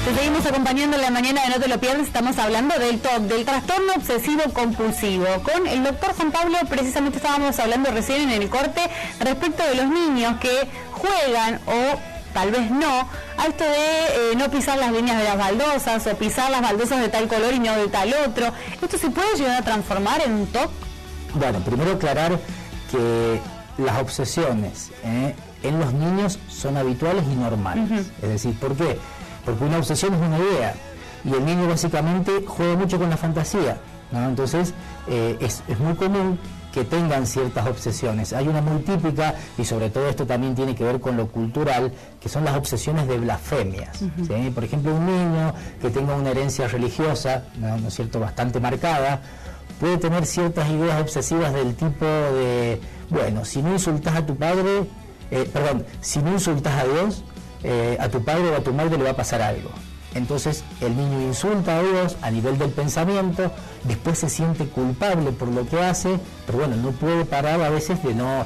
Te seguimos acompañando en la mañana de No Te Lo Pierdas. Estamos hablando del TOC, del trastorno obsesivo compulsivo. Con el doctor Juan Pablo precisamente estábamos hablando recién en el corte respecto de los niños que juegan o tal vez no a esto de no pisar las líneas de las baldosas o pisar las baldosas de tal color y no de tal otro. ¿Esto se puede llegar a transformar en un TOC? Bueno, primero aclarar que las obsesiones en los niños son habituales y normales. Es decir, ¿por qué? Porque una obsesión es una idea y el niño básicamente juega mucho con la fantasía, ¿no? Entonces es muy común que tengan ciertas obsesiones. Hay una muy típica, y sobre todo esto también tiene que ver con lo cultural, que son las obsesiones de blasfemias. ¿Sí? Por ejemplo, un niño que tenga una herencia religiosa, ¿no es cierto?, bastante marcada, puede tener ciertas ideas obsesivas del tipo de, bueno, si no insultas a tu padre, si no insultas a Dios, a tu padre o a tu madre le va a pasar algo. Entonces el niño insulta a Dios a nivel del pensamiento, después se siente culpable por lo que hace, pero bueno, no puede parar a veces de no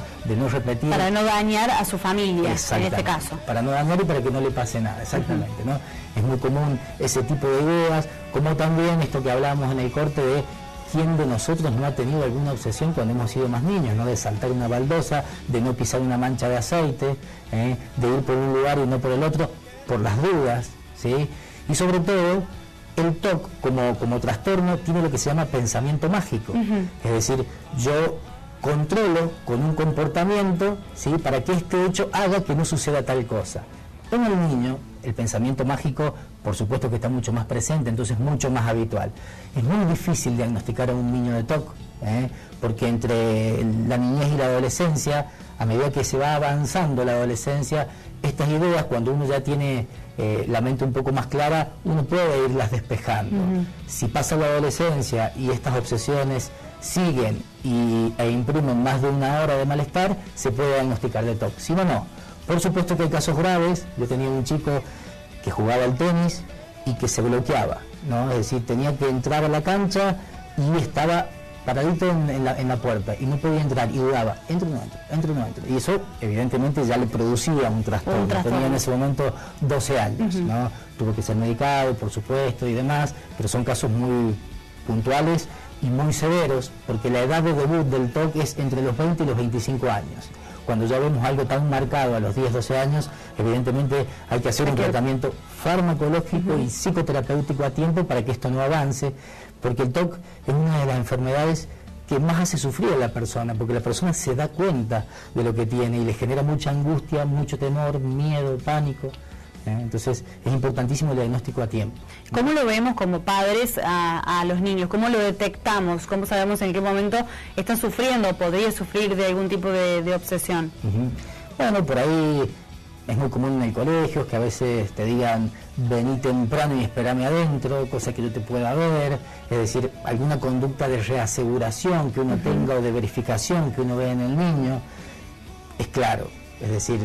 repetir. Para no dañar a su familia, en este caso. Para no dañar y para que no le pase nada, exactamente, ¿no? Es muy común ese tipo de ideas, como también esto que hablábamos en el corte de quién de nosotros no ha tenido alguna obsesión cuando hemos sido más niños, ¿no? De saltar una baldosa, de no pisar una mancha de aceite, de ir por un lugar y no por el otro, por las dudas, ¿sí? Y sobre todo, el TOC como trastorno tiene lo que se llama pensamiento mágico. Es decir, yo controlo con un comportamiento, ¿sí?, para que este hecho haga que no suceda tal cosa. En el niño, el pensamiento mágico, por supuesto que está mucho más presente, entonces mucho más habitual. Es muy difícil diagnosticar a un niño de TOC, porque entre la niñez y la adolescencia, a medida que se va avanzando la adolescencia, estas ideas, cuando uno ya tiene la mente un poco más clara, uno puede irlas despejando. Si pasa la adolescencia y estas obsesiones siguen e imprimen más de una hora de malestar, se puede diagnosticar de TOC. Si no, no. Por supuesto que hay casos graves. Yo tenía un chico que jugaba al tenis y que se bloqueaba, ¿no? Es decir, tenía que entrar a la cancha y estaba paradito en la puerta y no podía entrar y dudaba, entro o no entro, entro o no entro. Y eso evidentemente ya le producía un trastorno. Tenía en ese momento 12 años, ¿no? Tuvo que ser medicado, por supuesto, y demás, pero son casos muy puntuales y muy severos, porque la edad de debut del TOC es entre los 20 y los 25 años. Cuando ya vemos algo tan marcado a los 10, 12 años, evidentemente hay que hacer un tratamiento farmacológico y psicoterapéutico a tiempo para que esto no avance, porque el TOC es una de las enfermedades que más hace sufrir a la persona, porque la persona se da cuenta de lo que tiene y le genera mucha angustia, mucho temor, miedo, pánico. Entonces es importantísimo el diagnóstico a tiempo. ¿Cómo lo vemos como padres a los niños? ¿Cómo lo detectamos? ¿Cómo sabemos en qué momento están sufriendo o podría sufrir de algún tipo de obsesión? Bueno, por ahí es muy común en el colegio que a veces te digan vení temprano y espérame adentro, cosa que yo te pueda ver, es decir, alguna conducta de reaseguración que uno tenga o de verificación que uno ve en el niño, es claro, es decir,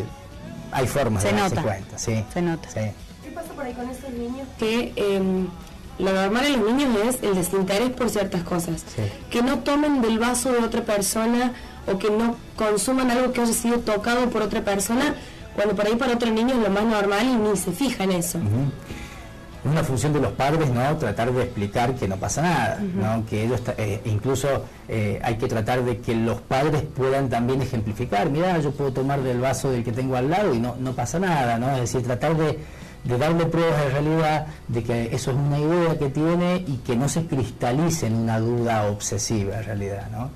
hay formas de darse cuenta. Sí, se nota. Sí. ¿Qué pasa por ahí con estos niños que lo normal en los niños es el desinterés por ciertas cosas? Sí. Que no tomen del vaso de otra persona o que no consuman algo que haya sido tocado por otra persona, cuando por ahí para otro niño es lo más normal y ni se fija en eso. Es una función de los padres, ¿no?, tratar de explicar que no pasa nada, ¿no?, que ellos incluso hay que tratar de que los padres puedan también ejemplificar, mirá, yo puedo tomar del vaso del que tengo al lado y no pasa nada, ¿no? Es decir, tratar de darle pruebas de realidad de que eso es una idea que tiene y que no se cristalice en una duda obsesiva en realidad, ¿no?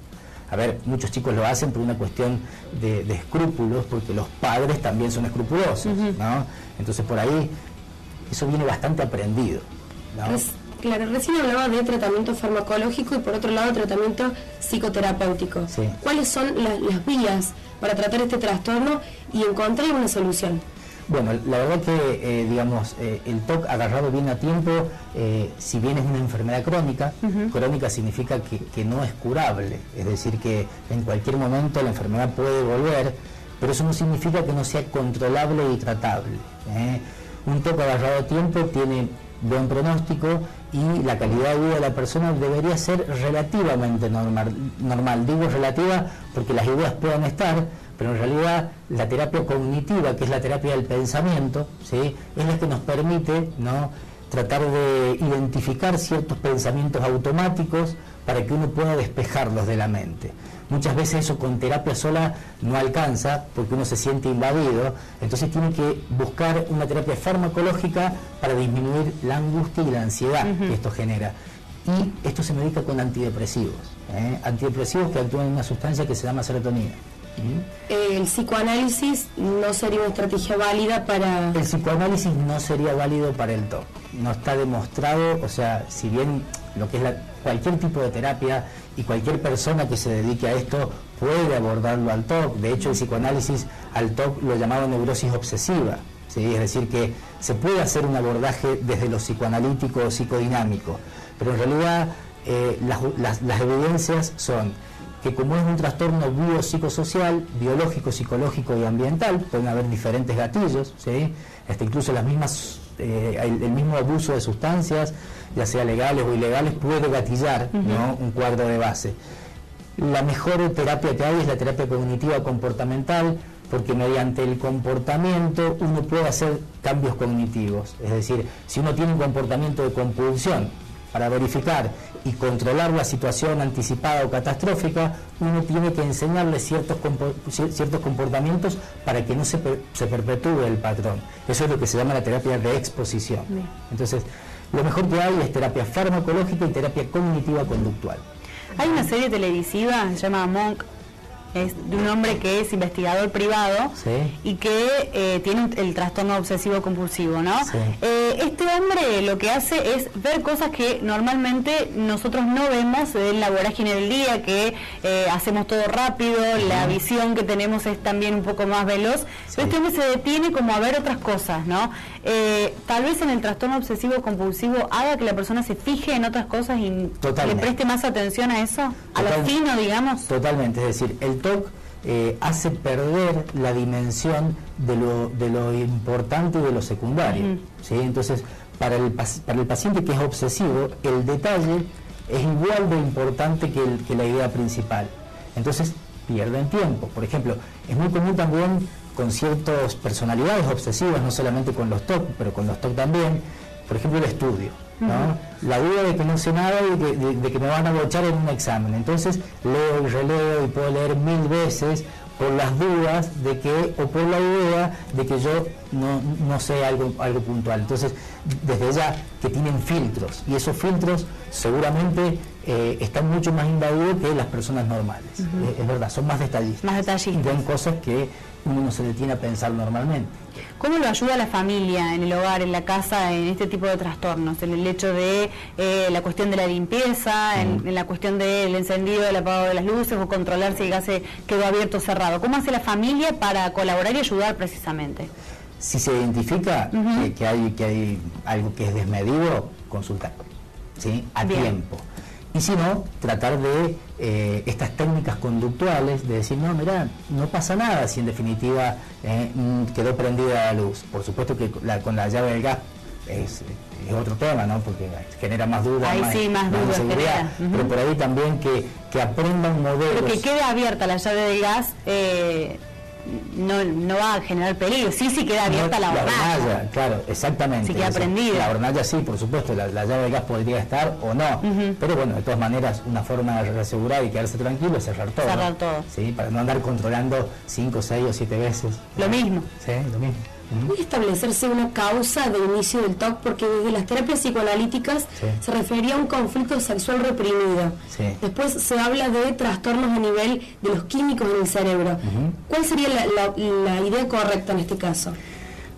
A ver, muchos chicos lo hacen por una cuestión de escrúpulos, porque los padres también son escrupulosos, ¿no? Entonces por ahí eso viene bastante aprendido, ¿no? Claro, recién hablaba de tratamiento farmacológico y por otro lado tratamiento psicoterapéutico. Sí. ¿Cuáles son las vías para tratar este trastorno y encontrar una solución? Bueno, la verdad que, digamos, el TOC agarrado bien a tiempo, si bien es una enfermedad crónica, crónica significa que no es curable, es decir, que en cualquier momento la enfermedad puede volver, pero eso no significa que no sea controlable y tratable. Un TOC agarrado a tiempo tiene buen pronóstico y la calidad de vida de la persona debería ser relativamente normal. Digo relativa porque las ideas pueden estar, pero en realidad la terapia cognitiva, que es la terapia del pensamiento, ¿sí?, es la que nos permite, ¿no?, tratar de identificar ciertos pensamientos automáticos para que uno pueda despejarlos de la mente. Muchas veces eso con terapia sola no alcanza porque uno se siente invadido, entonces tiene que buscar una terapia farmacológica para disminuir la angustia y la ansiedad que esto genera. Y esto se medica con antidepresivos, antidepresivos que actúan en una sustancia que se llama serotonina. ¿El psicoanálisis no sería una estrategia válida para...? El psicoanálisis no sería válido para el TOC, no está demostrado, o sea, si bien lo que es cualquier tipo de terapia y cualquier persona que se dedique a esto puede abordarlo al TOC, de hecho el psicoanálisis al TOC lo llamaba neurosis obsesiva, ¿sí?, es decir que se puede hacer un abordaje desde lo psicoanalítico o psicodinámico, pero en realidad las evidencias son que como es un trastorno biopsicosocial, biológico, psicológico y ambiental, pueden haber diferentes gatillos, ¿sí?, incluso las mismas, el mismo abuso de sustancias, ya sea legales o ilegales, puede gatillar, ¿no?, un cuadro de base. La mejor terapia que hay es la terapia cognitiva comportamental, porque mediante el comportamiento uno puede hacer cambios cognitivos, es decir, si uno tiene un comportamiento de compulsión, para verificar y controlar la situación anticipada o catastrófica, uno tiene que enseñarle ciertos comportamientos para que no se perpetúe el patrón. Eso es lo que se llama la terapia de exposición. Bien. Entonces, lo mejor que hay es terapia farmacológica y terapia cognitiva conductual. Hay una serie televisiva, se llama Monk, es de un hombre que es investigador privado, sí, y que tiene el trastorno obsesivo compulsivo, ¿no? Sí. Este hombre lo que hace es ver cosas que normalmente nosotros no vemos en la vorágine del día, que hacemos todo rápido, la visión que tenemos es también un poco más veloz, sí, pero este hombre se detiene como a ver otras cosas, ¿no? Tal vez en el trastorno obsesivo compulsivo haga que la persona se fije en otras cosas y le preste más atención a eso, a lo fino, digamos. Totalmente, es decir, el TOC hace perder la dimensión de lo importante y de lo secundario, ¿sí? Entonces, para el paciente que es obsesivo, el detalle es igual de importante que la idea principal. Entonces, pierden tiempo. Por ejemplo, es muy común también con ciertas personalidades obsesivas, no solamente con los TOC, pero con los TOC también, por ejemplo, el estudio, ¿no? La duda de que no sé nada y de que me van a bochar en un examen. Entonces leo y releo y puedo leer 1000 veces por las dudas de que, o por la idea de que yo no sé algo puntual. Entonces, desde ya que tienen filtros, y esos filtros seguramente están mucho más invadidos que las personas normales. Es verdad, son más detallistas. Más detallistas. Y ven cosas que uno no se detiene a pensar normalmente. ¿Cómo lo ayuda la familia en el hogar, en la casa, en este tipo de trastornos? En el hecho de la cuestión de la limpieza, en la cuestión del encendido, del apagado de las luces, o controlar si el gas quedó abierto o cerrado. ¿Cómo hace la familia para colaborar y ayudar precisamente? Si se identifica que hay algo que es desmedido, consultar, ¿sí?, a tiempo. Y si no, tratar de estas técnicas conductuales, de decir, no, mirá, no pasa nada si en definitiva quedó prendida la luz. Por supuesto que con la llave del gas es otro tema, ¿no?, porque genera más dudas, más dudas, inseguridad. Pero por ahí también que aprendan modelos. Pero que quede abierta la llave del gas no va a generar peligro. Sí queda abierta la hornalla. Claro, exactamente. Si queda prendida. La hornalla sí, por supuesto, la llave del gas podría estar o no. Pero bueno, de todas maneras, una forma de asegurar y quedarse tranquilo es cerrar todo. Cerrar todo. Sí, para no andar controlando 5, 6 o 7 veces. Lo mismo. Sí, lo mismo. ¿Puede establecerse una causa de inicio del TOC? Porque desde las terapias psicoanalíticas se refería a un conflicto sexual reprimido. Después se habla de trastornos a nivel de los químicos en el cerebro. ¿Cuál sería la idea correcta en este caso?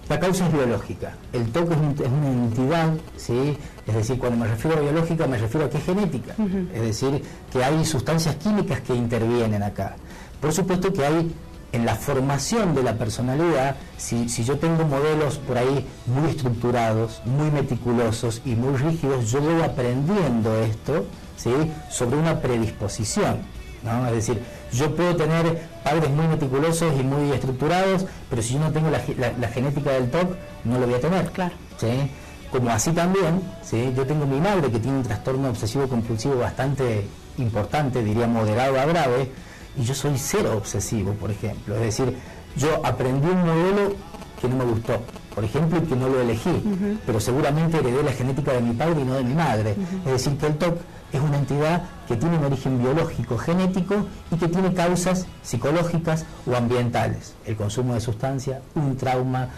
La causa es biológica. El TOC es una entidad, ¿sí? Es decir, cuando me refiero a biológica me refiero a que es genética. Es decir, que hay sustancias químicas que intervienen acá. Por supuesto que hay en la formación de la personalidad, si yo tengo modelos por ahí muy estructurados, muy meticulosos y muy rígidos, yo voy aprendiendo esto, ¿sí?, sobre una predisposición, ¿no? Es decir, yo puedo tener padres muy meticulosos y muy estructurados, pero si yo no tengo la genética del TOC, no lo voy a tener. Claro. ¿Sí? Como así también, ¿sí?, yo tengo mi madre que tiene un trastorno obsesivo compulsivo bastante importante, diría moderado a grave, y yo soy cero obsesivo, por ejemplo. Es decir, yo aprendí un modelo que no me gustó, por ejemplo, y que no lo elegí, pero seguramente heredé la genética de mi padre y no de mi madre. Es decir, que el TOC es una entidad que tiene un origen biológico, genético, y que tiene causas psicológicas o ambientales. El consumo de sustancia, un trauma,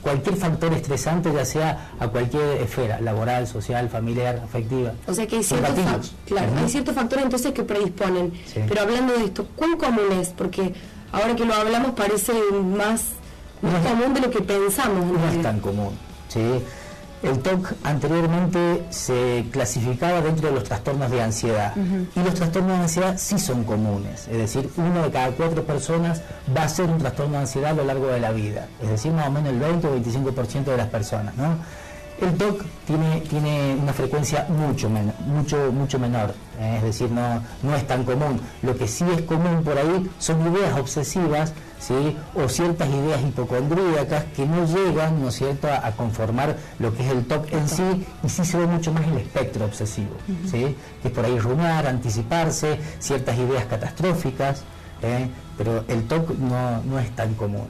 cualquier factor estresante, ya sea a cualquier esfera, laboral, social, familiar, afectiva. O sea que hay ciertos factores entonces que predisponen. Sí. Pero hablando de esto, ¿cuán común es? Porque ahora que lo hablamos parece más común de lo que pensamos. No es tan común, ¿sí? El TOC anteriormente se clasificaba dentro de los trastornos de ansiedad, y los trastornos de ansiedad sí son comunes, es decir, 1 de cada 4 personas va a ser un trastorno de ansiedad a lo largo de la vida, es decir, más o menos el 20 o 25% de las personas, ¿no? El TOC tiene una frecuencia mucho menor, es decir, no es tan común. Lo que sí es común por ahí son ideas obsesivas, ¿sí? O ciertas ideas hipocondríacas que no llegan, ¿no es cierto?, a conformar lo que es el TOC en sí, y sí se ve mucho más el espectro obsesivo, ¿sí? Que es por ahí rumiar, anticiparse, ciertas ideas catastróficas, pero el TOC no es tan común,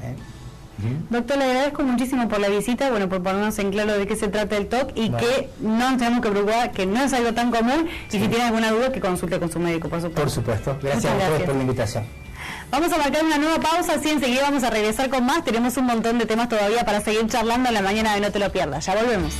Doctor, le agradezco muchísimo por la visita, bueno, por ponernos en claro de qué se trata el TOC y que no nos tenemos que preocupar, que no es algo tan común, y si tiene alguna duda que consulte con su médico, por supuesto. Por supuesto. Gracias a todos por la invitación. Vamos a marcar una nueva pausa, así enseguida vamos a regresar con más. Tenemos un montón de temas todavía para seguir charlando en la mañana de No Te Lo Pierdas. Ya volvemos.